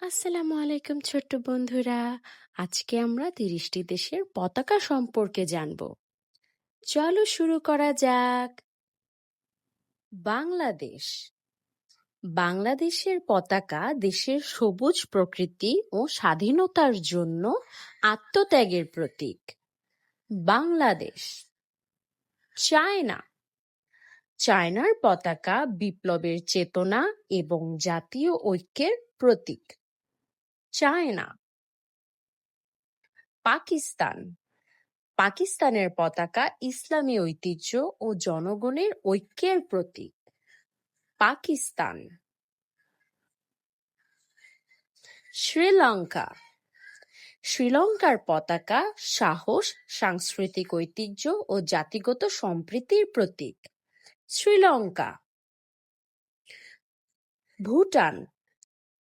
আসসালামু আলাইকুম ছোট্ট বন্ধুরা। আজকে আমরা ৩০টি দেশের পতাকা সম্পর্কে জানব। চলো শুরু করা যাক। বাংলাদেশ। বাংলাদেশের পতাকা দেশের সবুজ প্রকৃতি ও স্বাধীনতার জন্য আত্মত্যাগের প্রতীক। বাংলাদেশ। চায়না। চায়নার পতাকা বিপ্লবের চেতনা এবং জাতীয় ঐক্যের প্রতীক। চায়না। পাকিস্তান। পাকিস্তানের পতাকা ইসলামী ঐতিহ্য ও জনগণের ঐক্যের প্রতীক। পাকিস্তান। শ্রীলঙ্কা। শ্রীলঙ্কার পতাকা সাহস, সাংস্কৃতিক ঐতিহ্য ও জাতিগত সম্প্রীতির প্রতীক। শ্রীলঙ্কা। ভুটান।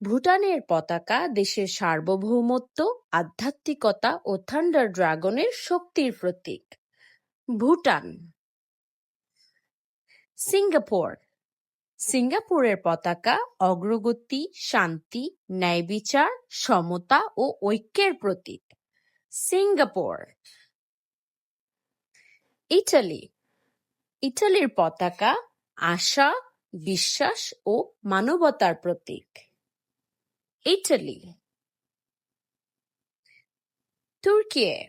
ভুটানের পতাকা দেশের সার্বভৌমত্ব, আধ্যাত্মিকতা ও থান্ডার ড্রাগনের শক্তির প্রতীক। ভুটান। সিঙ্গাপুর। সিঙ্গাপুরের পতাকা অগ্রগতি, শান্তি, ন্যায়বিচার, সমতা ও ঐক্যের প্রতীক। সিঙ্গাপুর। ইটালি। ইটালির পতাকা আশা, বিশ্বাস ও মানবতার প্রতীক। ইটালি। তুর্কি।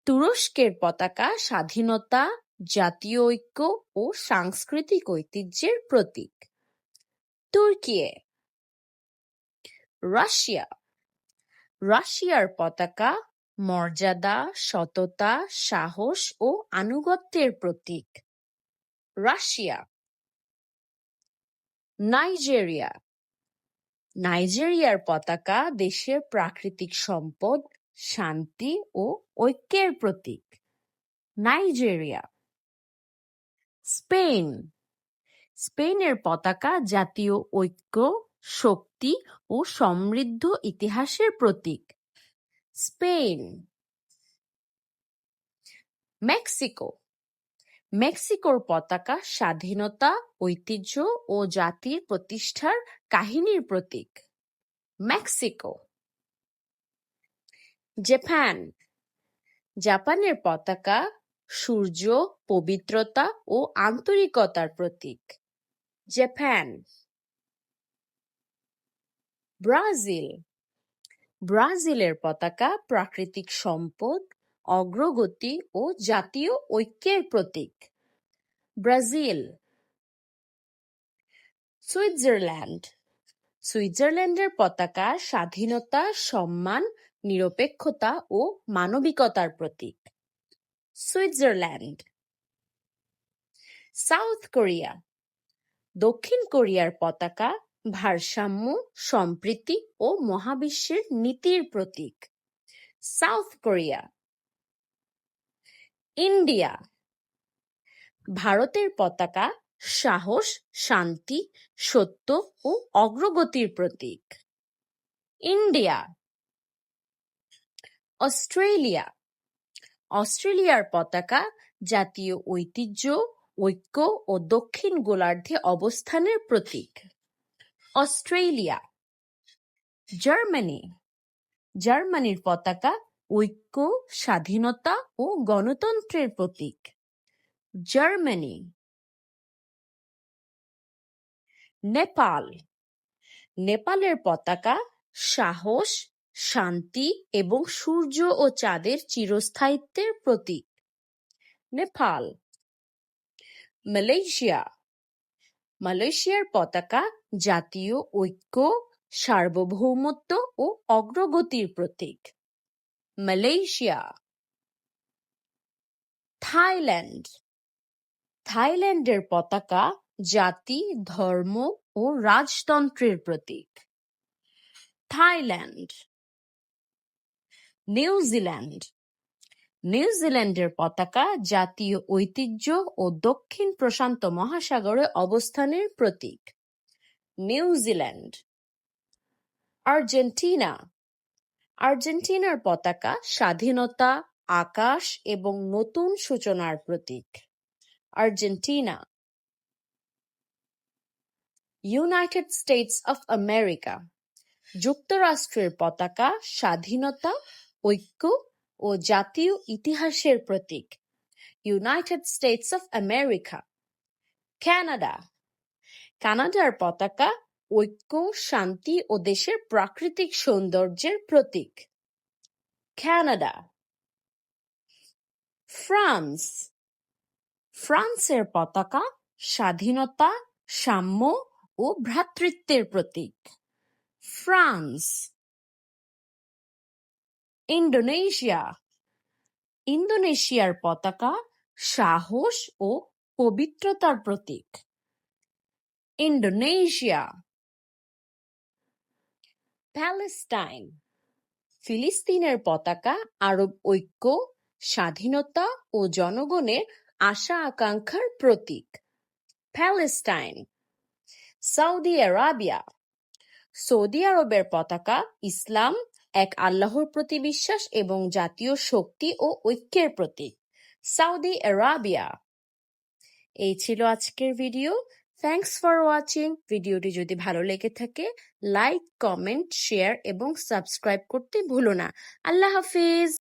তুরস্কের পতাকা স্বাধীনতা, জাতীয় ঐক্য ও সাংস্কৃতিক ঐতিহ্যের প্রতীক। তুর্কি। রাশিয়া। রাশিয়ার পতাকা মর্যাদা, সততা, সাহস ও আনুগত্যের প্রতীক। রাশিয়া। নাইজেরিয়া। নাইজেরিয়ার পতাকা দেশের প্রাকৃতিক সম্পদ, শান্তি ও ঐক্যের প্রতীক। নাইজেরিয়া। স্পেন। স্পেনের পতাকা জাতীয় ঐক্য, শক্তি ও সমৃদ্ধ ইতিহাসের প্রতীক। স্পেন। মেক্সিকো। মেক্সিকোর পতাকা স্বাধীনতা, ঐতিহ্য ও জাতির প্রতিষ্ঠার কাহিনীর প্রতীক। মেক্সিকো। জাপান। জাপানের পতাকা সূর্য, পবিত্রতা ও আন্তরিকতার প্রতীক। জাপান। ব্রাজিল। ব্রাজিলের পতাকা প্রাকৃতিক সম্পদ, অগ্রগতি ও জাতীয় ঐক্যের প্রতীক। ব্রাজিল। সুইজারল্যান্ড। সুইজারল্যান্ডের পতাকা স্বাধীনতা, সম্মান, নিরপেক্ষতা ও মানবিকতার প্রতীক। সুইজারল্যান্ড। South Korea. দক্ষিণ কোরিয়ার পতাকা ভারসাম্য, সম্প্রীতি ও মহাবিশ্বের নীতির প্রতীক। South Korea. ইন্ডিয়া। ভারতের পতাকা সাহস, শান্তি, সত্য ও অগ্রগতির প্রতীক। ইন্ডিয়া। অস্ট্রেলিয়া। অস্ট্রেলিয়ার পতাকা জাতীয় ঐতিহ্য, ঐক্য ও দক্ষিণ গোলার্ধে অবস্থানের প্রতীক। অস্ট্রেলিয়া। জার্মানি। জার্মানির পতাকা ঐক্য, স্বাধীনতা ও গণতন্ত্রের প্রতীক। জার্মানি। নেপাল। নেপালের পতাকা সাহস, শান্তি এবং সূর্য ও চাঁদের চিরস্থায়িত্বের প্রতীক। নেপাল। মালয়েশিয়া। মালয়েশিয়ার পতাকা জাতীয় ঐক্য, সার্বভৌমত্ব ও অগ্রগতির প্রতীক। মালয়েশিয়া। থাইল্যান্ড। থাইল্যান্ডের পতাকা জাতি, ধর্ম ও রাজতন্ত্রের প্রতীক। থাইল্যান্ড। নিউজিল্যান্ড। নিউজিল্যান্ডের পতাকা জাতীয় ঐতিহ্য ও দক্ষিণ প্রশান্ত মহাসাগরে অবস্থানের প্রতীক। নিউজিল্যান্ড। আর্জেন্টিনা। আর্জেন্টিনার পতাকা স্বাধীনতা, আকাশ এবং নতুন সূচনার প্রতীক। Argentina. United States of America. যুক্তরাষ্ট্রের পতাকা স্বাধীনতা, ঐক্য ও জাতীয় ইতিহাসের প্রতীক। United States of America. Canada. কানাডার পতাকা ঐক্য, শান্তি ও দেশের প্রাকৃতিক সৌন্দর্যের প্রতীক। কানাডা। ফ্রান্স। ফ্রান্সের পতাকা স্বাধীনতা, সাম্য ও ভ্রাতৃত্বের প্রতীক। ফ্রান্স। ইন্দোনেশিয়া। ইন্দোনেশিয়ার পতাকা সাহস ও পবিত্রতার প্রতীক। ইন্দোনেশিয়া। প্যালেস্টাইন। ফিলিস্তিনের পতাকা আরব ঐক্য, স্বাধীনতা ও জনগণের আশা আকাঙ্ক্ষার প্রতীক। প্যালেস্টাইন। Saudi Arabia. সৌদি আরবের পতাকা ইসলাম, এক আল্লাহর প্রতি বিশ্বাস এবং জাতীয় শক্তি ও ঐক্যের প্রতীক। Saudi Arabia. এই ছিল আজকের ভিডিও। Thanks for watching. ভিডিওটি যদি ভালো লেগে থাকে লাইক, কমেন্ট, শেয়ার এবং সাবস্ক্রাইব করতে ভুলো না। আল্লাহ হাফিজ।